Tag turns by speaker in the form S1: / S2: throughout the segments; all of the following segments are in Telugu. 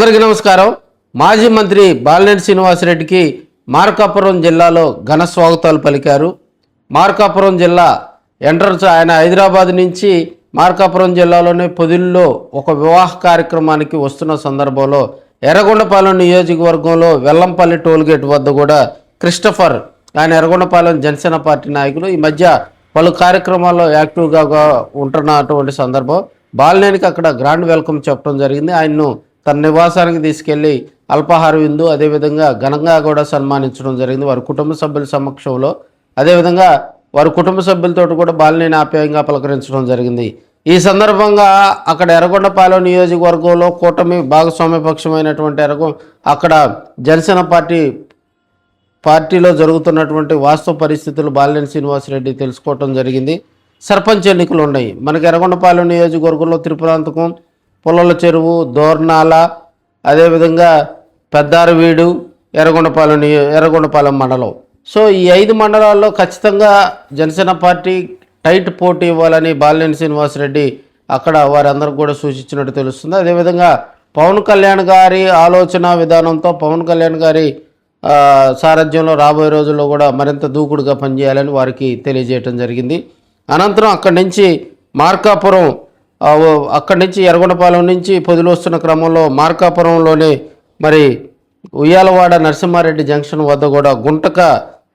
S1: అందరికీ నమస్కారం. మాజీ మంత్రి బాలినేని శ్రీనివాసరెడ్డికి మార్కాపురం జిల్లాలో ఘన స్వాగతాలు పలికారు. మార్కాపురం జిల్లా ఎంట్రన్స్ ఆయన హైదరాబాద్ నుంచి మార్కాపురం జిల్లాలోని పొదిల్లో ఒక వివాహ కార్యక్రమానికి వస్తున్న సందర్భంలో ఎర్రగొండపాలెం నియోజకవర్గంలో వెల్లంపల్లి టోల్గేట్ వద్ద కూడా క్రిస్టఫర్ ఆయన ఎర్రగొండపాలెం జనసేన పార్టీ నాయకులు ఈ మధ్య పలు కార్యక్రమాల్లో యాక్టివ్గా ఉంటున్నటువంటి సందర్భం బాలినేనికి అక్కడ గ్రాండ్ వెల్కమ్ చెప్పడం జరిగింది. ఆయన్ను తన నివాసానికి తీసుకెళ్లి అల్పాహార విందు అదేవిధంగా ఘనంగా కూడా సన్మానించడం జరిగింది వారి కుటుంబ సభ్యుల సమక్షంలో. అదేవిధంగా వారి కుటుంబ సభ్యులతో కూడా బాలినేని ఆప్యాయంగా పలకరించడం జరిగింది. ఈ సందర్భంగా అక్కడ ఎర్రగొండపాలెం నియోజకవర్గంలో కూటమి భాగస్వామ్యపక్షమైనటువంటి అక్కడ జనసేన పార్టీలో జరుగుతున్నటువంటి వాస్తవ పరిస్థితులు బాలినేని శ్రీనివాసరెడ్డి తెలుసుకోవటం జరిగింది. సర్పంచ్ ఎన్నికలు ఉన్నాయి మనకి ఎర్రగొండపాలెం నియోజకవర్గంలో త్రిపురాంతకం, పుల్లల చెరువు, దోర్నాల, అదేవిధంగా పెద్దారవీడు, ఎర్రగొండపాలెం మండలం. సో ఈ 5 మండలాల్లో ఖచ్చితంగా జనసేన పార్టీ టైట్ పోటీ ఇవ్వాలని బాలినేని శ్రీనివాసరెడ్డి అక్కడ వారందరూ కూడా సూచించినట్టు తెలుస్తుంది. అదేవిధంగా పవన్ కళ్యాణ్ గారి ఆలోచన విధానంతో పవన్ కళ్యాణ్ గారి సారథ్యంలో రాబోయే రోజుల్లో కూడా మరింత దూకుడుగా పనిచేయాలని వారికి తెలియజేయటం జరిగింది. అనంతరం అక్కడి నుంచి మార్కాపురం అక్కడి నుంచి ఎర్రగొండపాలెం నుంచి పొదిలి వస్తున్న క్రమంలో మార్కాపురంలోనే మరి ఉయ్యాలవాడ నరసింహారెడ్డి జంక్షన్ వద్ద కూడా గుంటక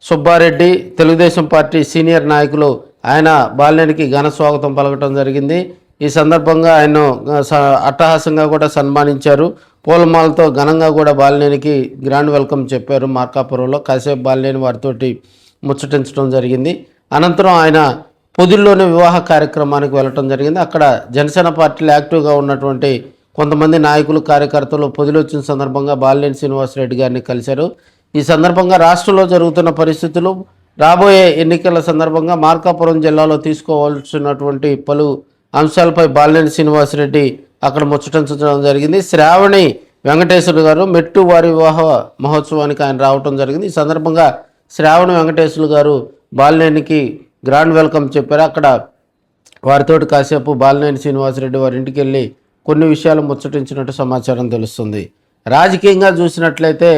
S1: సుబ్బారెడ్డి తెలుగుదేశం పార్టీ సీనియర్ నాయకులు ఆయన బాలినేనికి ఘన స్వాగతం పలకటం జరిగింది. ఈ సందర్భంగా ఆయన అట్టహాసంగా కూడా సన్మానించారు. పూలమాలతో ఘనంగా కూడా బాలినేనికి గ్రాండ్ వెల్కమ్ చెప్పారు. మార్కాపురంలో కాసేపు బాలినేని వారితోటి ముచ్చటించడం జరిగింది. అనంతరం ఆయన పొదిల్లోని వివాహ కార్యక్రమానికి వెళ్ళటం జరిగింది. అక్కడ జనసేన పార్టీలో యాక్టివ్గా ఉన్నటువంటి కొంతమంది నాయకులు కార్యకర్తలు పొదిలి వచ్చిన సందర్భంగా బాలినేని శ్రీనివాసరెడ్డి గారిని కలిశారు. ఈ సందర్భంగా రాష్ట్రంలో జరుగుతున్న పరిస్థితులు, రాబోయే ఎన్నికల సందర్భంగా మార్కాపురం జిల్లాలో తీసుకోవాల్సినటువంటి పలు అంశాలపై బాలినేని శ్రీనివాసరెడ్డి అక్కడ ముచ్చటించడం జరిగింది. శ్రావణి వెంకటేశ్వర గారు మెట్టు వారి వివాహ మహోత్సవానికి ఆయన రావటం జరిగింది. ఈ సందర్భంగా శ్రావణి వెంకటేశ్వర గారు బాలినేనికి గ్రాండ్ వెల్కమ్ చెప్పారు. అక్కడ వారితోటి కాసేపు బాలినేని శ్రీనివాసరెడ్డి వారి ఇంటికి వెళ్ళి కొన్ని విషయాలు ముచ్చటించినట్టు సమాచారం తెలుస్తుంది. రాజకీయంగా చూసినట్లయితే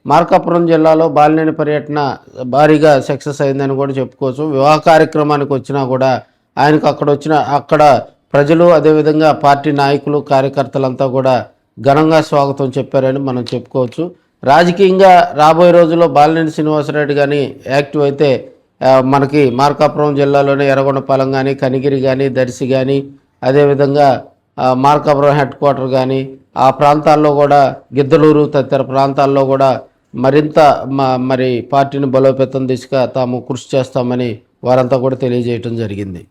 S1: మార్కాపురం జిల్లాలో బాలినేని పర్యటన భారీగా సక్సెస్ అయిందని కూడా చెప్పుకోవచ్చు. వివాహ కార్యక్రమానికి వచ్చినా కూడా ఆయనకు అక్కడ ప్రజలు అదేవిధంగా పార్టీ నాయకులు కార్యకర్తలంతా కూడా ఘనంగా స్వాగతం చెప్పారని మనం చెప్పుకోవచ్చు. రాజకీయంగా రాబోయే రోజుల్లో బాలినేని శ్రీనివాసరెడ్డి కానీ యాక్టివ్ అయితే మనకి మార్కాపురం జిల్లాలోనే ఎర్రగొండపాలెం కానీ, కనిగిరి కానీ, దర్శి కానీ, అదేవిధంగా మార్కాపురం హెడ్ క్వార్టర్ కానీ ఆ ప్రాంతాల్లో కూడా గిద్దలూరు తదితర ప్రాంతాల్లో కూడా మరింత మరి పార్టీని బలోపేతం దిశగా తాము కృషి చేస్తామని వారంతా కూడా తెలియజేయటం జరిగింది.